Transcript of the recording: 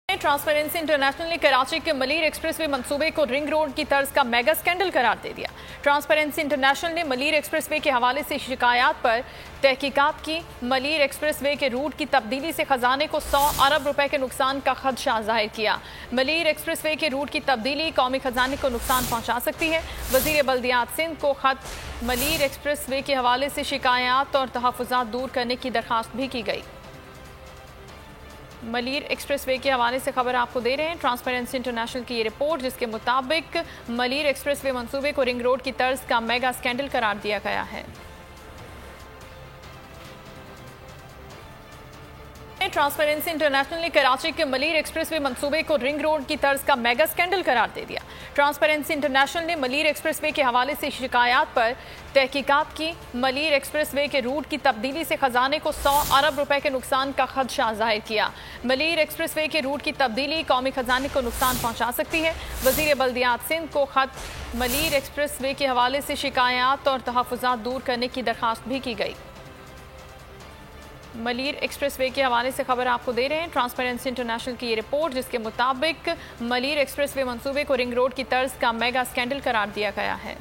Transparency international ने कराची के Malir expressway मंसूबे को रिंग रोड की तर्ज का मेगा स्कैंडल करार दे दिया। ट्रांसपेरेंसी इंटरनेशनल ने मलीर एक्सप्रेसवे के हवाले से शिकायत पर तहकीकात की। मलीर एक्सप्रेसवे के रूट की तब्दीली से खजाने को 100 अरब रुपए के नुकसान का खदशा जाहिर किया। मलीर एक्सप्रेसवे के रूट की तब्दीली कौमी खजाने को नुकसान पहुंचा सकती है। वजीर बल्दियात सिंध को खत मलीर एक्सप्रेसवे के हवाले से शिकायत और तहफ़्फ़ुज़ात दूर करने की दरख्वास्त भी की गई। मलीर एक्सप्रेसवे के हवाले से खबर आपको दे रहे हैं। ट्रांसपेरेंसी इंटरनेशनल की ये रिपोर्ट, जिसके मुताबिक मलीर एक्सप्रेसवे मंसूबे को रिंग रोड की तर्ज का मेगा स्कैंडल करार दिया गया है। ट्रांसपेरेंसी इंटरनेशनल ने कराची के मलीर एक्सप्रेसवे मंसूबे को रिंग रोड की तर्ज का मेगा स्कैंडल करार दे दिया। ट्रांसपेरेंसी इंटरनेशनल ने मलीर एक्सप्रेसवे के हवाले से शिकायत पर तहकीकात की। मलीर एक्सप्रेसवे के रूट की तब्दीली से खजाने को 100 अरब रुपए के नुकसान का खदशा जाहिर किया। मलीर एक्सप्रेसवे के रूट की तब्दीली कौमी खजाने को नुकसान पहुंचा सकती है। वजीर बल्दियात सिंध को खत मलीर एक्सप्रेसवे के हवाले से शिकायत और तहफ़्फ़ुज़ात दूर करने की दरख्वास्त भी की गई। मलीर एक्सप्रेसवे के हवाले से खबर आपको दे रहे हैं। ट्रांसपेरेंसी इंटरनेशनल की ये रिपोर्ट, जिसके मुताबिक मलीर एक्सप्रेसवे मंसूबे को रिंग रोड की तर्ज का मेगा स्कैंडल करार दिया गया है।